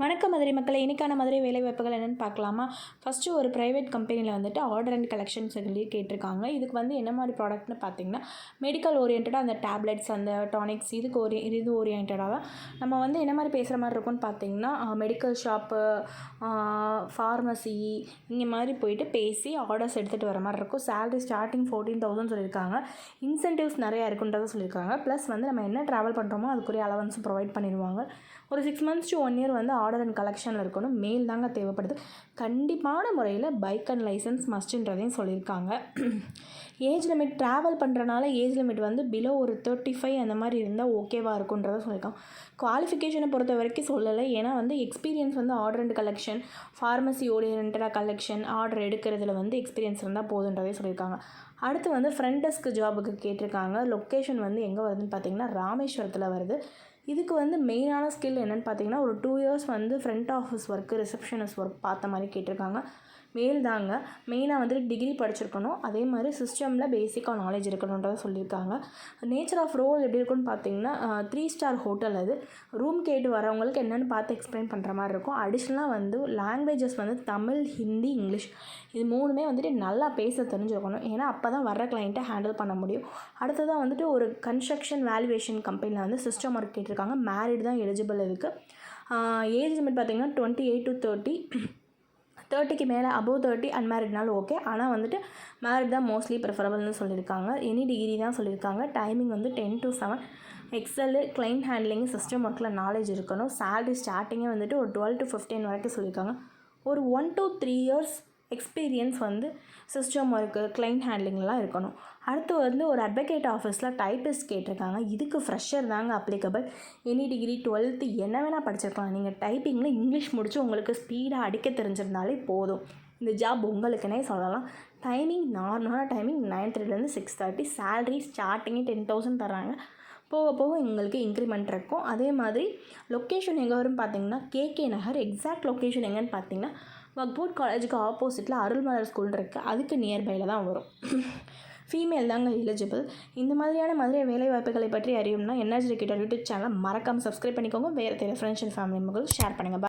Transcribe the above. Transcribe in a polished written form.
வணக்கம் மதுரை மக்களை. இன்றைக்கான மதுரை வேலைவாய்ப்புகள் என்னென்னு பார்க்கலாமா? ஃபஸ்ட்டு ஒரு ப்ரைவேட் கம்பெனியில் வந்துட்டு ஆர்டர் அண்ட் கலெக்ஷன் சொல்லி கேட்டிருக்காங்க. இதுக்கு வந்து என்ன மாதிரி ப்ராடக்ட்னு பார்த்தீங்கன்னா, மெடிக்கல் ஓரியன்டாக அந்த டேப்லெட்ஸ், அந்த டானிக்ஸ், இது ஓரியன்டாக தான் நம்ம வந்து என்ன மாதிரி பேசுகிற மாதிரி இருக்கும்னு பார்த்தீங்கன்னா, மெடிக்கல் ஷாப்பு, ஃபார்மசி இங்கே மாதிரி போயிட்டு பேசி ஆர்டர்ஸ் எடுத்துகிட்டு வர மாதிரி இருக்கும். சேலரி ஸ்டார்டிங் 14,000 சொல்லியிருக்காங்க. இன்சென்டிவ்ஸ் நிறையா இருக்குன்றதை சொல்லியிருக்காங்க. ப்ளஸ் வந்து நம்ம என்ன ட்ராவல் பண்ணுறோமோ அதுக்குரிய அலவன்ஸும் ப்ரொவைட் பண்ணிடுவாங்க. ஒரு 6 months to 1 year வந்து ஆர்டர் அண்ட் கலெக்ஷனில் இருக்கணும். மெயில் தாங்க தேவைப்படுது. கண்டிப்பான முறையில் பைக் அண்ட் லைசன்ஸ் மஸ்ட்டுன்றதையும் சொல்லியிருக்காங்க. ஏஜ் லிமிட் ட்ராவல் பண்ணுறனால ஏஜ் லிமிட் வந்து பிலோ ஒரு 35 அந்த மாதிரி இருந்தால் ஓகேவாக இருக்குன்றதை சொல்லியிருக்காங்க. குவாலிஃபிகேஷனை பொறுத்த வரைக்கும் சொல்லலை. ஏன்னா வந்து எக்ஸ்பீரியன்ஸ் வந்து ஆர்டர் அண்ட் கலெக்ஷன், ஃபார்மசி ஓரியன்டாக கலெக்ஷன், ஆர்டர் எடுக்கிறதுல வந்து எக்ஸ்பீரியன்ஸ் இருந்தால் போதுன்றதே சொல்லியிருக்காங்க. அடுத்து வந்து ஃப்ரண்ட் டெஸ்க் ஜாபுக்கு கேட்டிருக்காங்க. லொக்கேஷன் வந்து எங்கே வருதுன்னு பார்த்தீங்கன்னா ராமேஸ்வரத்தில் வருது. இதுக்கு வந்து மெயினான ஸ்கில் என்னென்னு பார்த்தீங்கன்னா, ஒரு 2 years வந்து front office work, receptionist work பார்த்த மாதிரி கேட்டிருக்காங்க. மேல் தாங்க. மெயினாக வந்துட்டு டிகிரி படிச்சிருக்கணும். அதே மாதிரி சிஸ்டமில் பேசிக்காக நாலேஜ் இருக்கணுன்றதை சொல்லியிருக்காங்க. நேச்சர் ஆஃப் ரோல் எப்படி இருக்குன்னு பார்த்தீங்கன்னா, 3 star ஹோட்டல் அது. ரூம் கேட்டு வரவங்களுக்கு என்னென்னு பார்த்து எக்ஸ்பிளைன் பண்ணுற மாதிரி இருக்கும். அடிஷ்னலாக வந்து லாங்குவேஜஸ் வந்து தமிழ், ஹிந்தி, இங்கிலீஷ் இது 3மே வந்துட்டு நல்லா பேச தெரிஞ்சுக்கணும். ஏன்னா அப்போ தான் வர்ற கிளைண்ட்டை ஹேண்டில் பண்ண முடியும். அடுத்ததாக வந்துட்டு ஒரு கன்ஸ்ட்ரக்ஷன் வேல்யூவேஷன் கம்பெனியில் வந்து சிஸ்டம் ஒர்க் கேட்டிருக்காங்க. மேரிட் தான் எலிஜிபிள் இதுக்கு. ஏஜ் லிமிட் பார்த்தீங்கன்னா 28 to 30. 30க்கு மேலே அபோவ் 30 அன்மேரிட்னாலும் ஓகே. ஆனால் வந்துட்டு மேரிட் தான் மோஸ்ட்லி ப்ரிஃபரபிள்னு சொல்லியிருக்காங்க. எனி டிகிரி தான் சொல்லியிருக்காங்க. டைமிங் வந்து 10 to 7. Excel, client handling, system ஒர்க்கில் நாலேஜ் இருக்கணும். சேலரி ஸ்டார்டிங்கே வந்துட்டு ஒரு 12 to 15 வரைக்கும் சொல்லியிருக்காங்க. ஒரு 1 to 3 years எக்ஸ்பீரியன்ஸ் வந்து சிஸ்டம் ஒர்க்கு, கிளைண்ட் ஹேண்ட்லிங்லாம் இருக்கணும். அடுத்து வந்து ஒரு அட்வொகேட் ஆஃபீஸில் டைப்பிஸ்ட் கேட்டிருக்காங்க. இதுக்கு ஃப்ரெஷர் தாங்க அப்ளிகபிள். எனி டிகிரி 12th என்ன வேணால் படிச்சிருக்கலாம். நீங்கள் டைப்பிங்கில் இங்கிலீஷ் முடித்து உங்களுக்கு ஸ்பீடாக அடிக்க தெரிஞ்சிருந்தாலே போதும். இந்த ஜாப் உங்களுக்குன்னே சொல்லலாம். டைமிங் நார்மலான டைமிங் 9:30 to 6:30. சேலரி ஸ்டார்டிங்கே 10,000 தர்றாங்க. போக போக எங்களுக்கு இன்க்ரிமெண்ட் இருக்கும். அதே மாதிரி லொக்கேஷன் எங்கே வரும்னு பார்த்தீங்கன்னா, கேகே நகர். எக்ஸாக்ட் லொக்கேஷன் எங்கேன்னு பார்த்தீங்கன்னா, வக்போர்ட் காலேஜுக்கு ஆப்போசிட்டில் அருள்மலர் ஸ்கூல் இருக்குது. அதுக்கு நியர்பையில் தான் வரும். ஃபீமேல் தாங்க எலிஜிபிள். இந்த மாதிரியான மதுரை வேலைவாய்ப்புகளை பற்றி அறியும்னா NRG Recruiter யூடியூப் சேனலை மறக்காமல் சப்ஸ்கிரைப் பண்ணிக்கோங்க. வேறு ஃப்ரெண்ட்ஸ் அண்ட் ஃபேமிலி மெம்பர்கள் ஷேர் பண்ணுங்கள்.